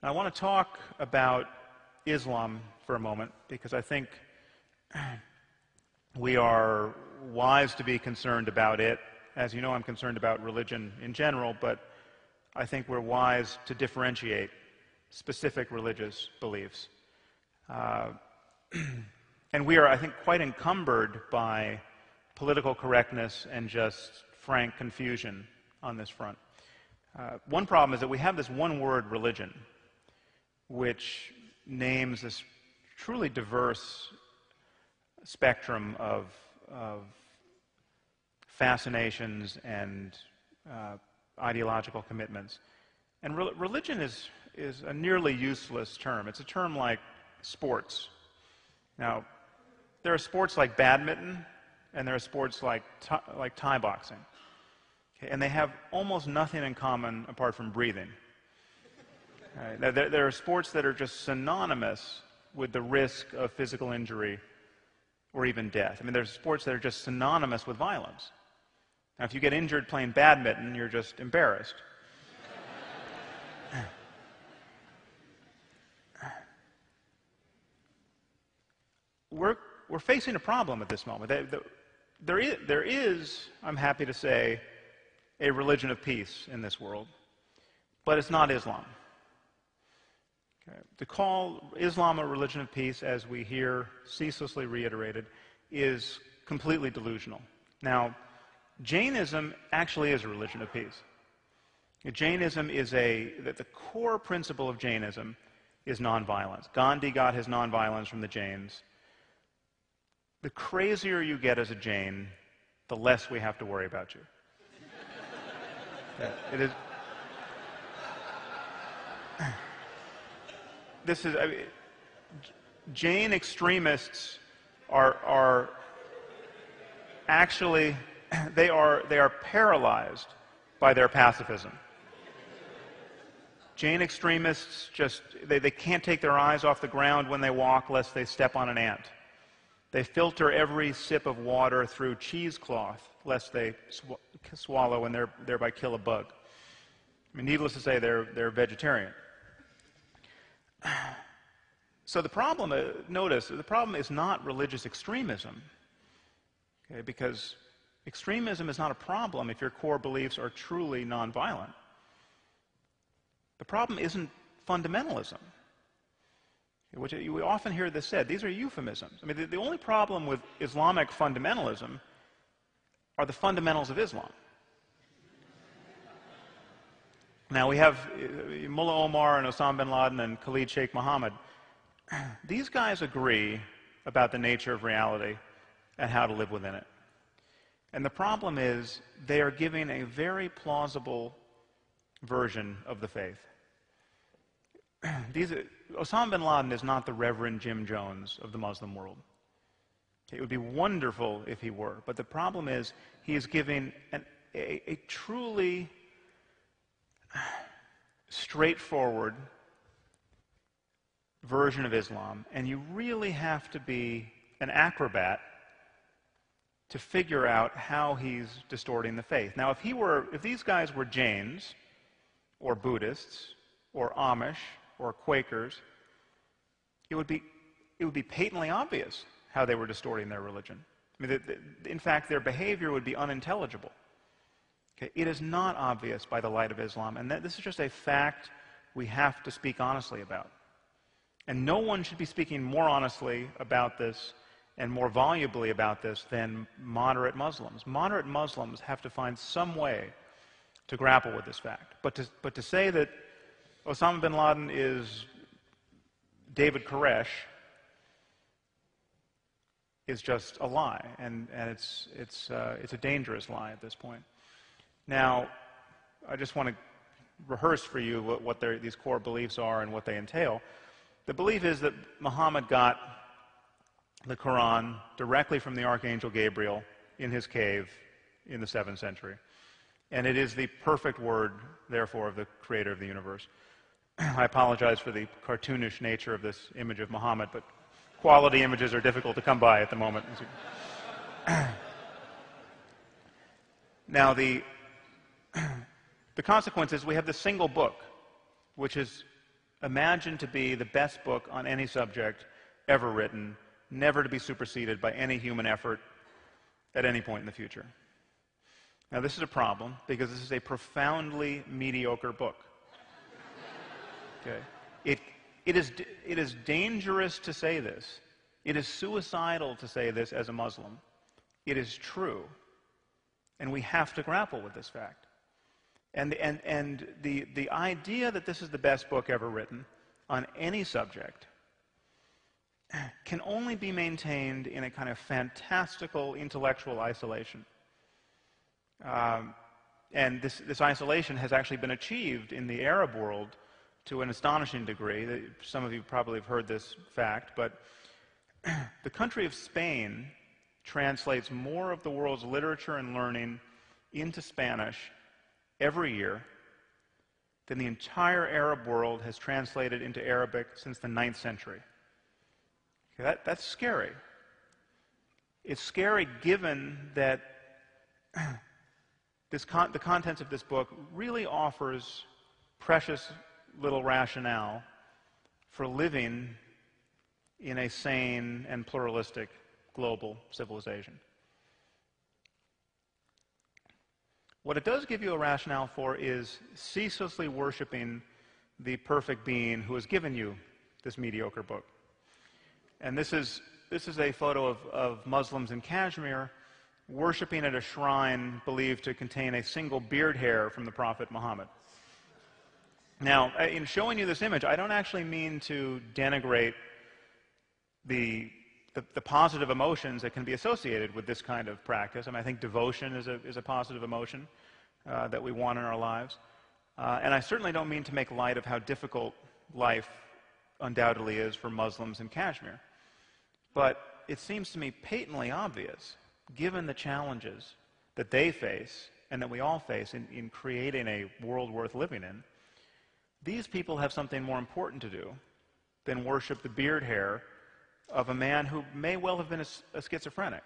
Now, I want to talk about Islam for a moment because I think we are wise to be concerned about it. As you know, I'm concerned about religion in general, but I think we're wise to differentiate specific religious beliefs. And we are, I think, quite encumbered by political correctness and just frank confusion on this front. One problem is that we have this one word, religion, which names this truly diverse spectrum of fascinations and ideological commitments. And religion is a nearly useless term. It's a term like sports. Now, there are sports like badminton, and there are sports like Thai boxing. Okay, and they have almost nothing in common apart from breathing. Right? There are sports that are just synonymous with the risk of physical injury or even death. I mean, there's sports that are just synonymous with violence. Now, if you get injured playing badminton, you're just embarrassed. We're facing a problem at this moment. There is, I'm happy to say, a religion of peace in this world, but it's not Islam. Okay. To call Islam a religion of peace, as we hear ceaselessly reiterated, is completely delusional. Now, Jainism actually is a religion of peace. Jainism is the core principle of Jainism is nonviolence. Gandhi got his nonviolence from the Jains. The crazier you get as a Jain, the less we have to worry about you. It is. This is. I mean, Jain extremists are actually they are paralyzed by their pacifism. Jain extremists just they can't take their eyes off the ground when they walk lest they step on an ant. They filter every sip of water through cheesecloth lest they swallow and thereby kill a bug. I mean, needless to say, they're vegetarian. So the problem, notice, the problem is not religious extremism, okay, because extremism is not a problem if your core beliefs are truly nonviolent. The problem isn't fundamentalism, which we often hear this said. These are euphemisms. I mean, the only problem with Islamic fundamentalism are the fundamentals of Islam. Now, we have Mullah Omar and Osama bin Laden and Khalid Sheikh Mohammed. These guys agree about the nature of reality and how to live within it. And the problem is they are giving a very plausible version of the faith. Osama bin Laden is not the Reverend Jim Jones of the Muslim world. It would be wonderful if he were, but the problem is he is giving a truly straightforward version of Islam, and you really have to be an acrobat to figure out how he's distorting the faith. Now, if these guys were Jains, or Buddhists, or Amish, or Quakers, it would be patently obvious how they were distorting their religion. I mean, in fact, their behavior would be unintelligible. Okay? It is not obvious by the light of Islam, and this is just a fact we have to speak honestly about. And no one should be speaking more honestly about this and more volubly about this than moderate Muslims. Moderate Muslims have to find some way to grapple with this fact. But to say that Osama bin Laden is David Koresh is just a lie, and it's a dangerous lie at this point. Now, I just want to rehearse for you what these core beliefs are and what they entail. The belief is that Muhammad got the Koran directly from the Archangel Gabriel in his cave in the 7th century. And it is the perfect word, therefore, of the creator of the universe. I apologize for the cartoonish nature of this image of Muhammad, but quality images are difficult to come by at the moment. Now, the consequence is we have this single book, which is imagined to be the best book on any subject ever written, never to be superseded by any human effort at any point in the future. Now, this is a problem because this is a profoundly mediocre book. Okay? It is dangerous to say this. It is suicidal to say this as a Muslim. It is true. And we have to grapple with this fact. And the idea that this is the best book ever written on any subject can only be maintained in a kind of fantastical intellectual isolation. And this isolation has actually been achieved in the Arab world to an astonishing degree. Some of you probably have heard this fact, but the country of Spain translates more of the world's literature and learning into Spanish every year than the entire Arab world has translated into Arabic since the 9th century. Okay, that's scary. It's scary given that the contents of this book really offers precious little rationale for living in a sane and pluralistic global civilization. What it does give you a rationale for is ceaselessly worshiping the perfect being who has given you this mediocre book. And this is a photo of Muslims in Kashmir worshiping at a shrine believed to contain a single beard hair from the Prophet Muhammad. Now, in showing you this image, I don't actually mean to denigrate the positive emotions that can be associated with this kind of practice. I mean, I think devotion is a positive emotion that we want in our lives. And I certainly don't mean to make light of how difficult life undoubtedly is for Muslims in Kashmir. But it seems to me patently obvious, given the challenges that they face and that we all face in creating a world worth living in, these people have something more important to do than worship the beard hair of a man who may well have been a schizophrenic.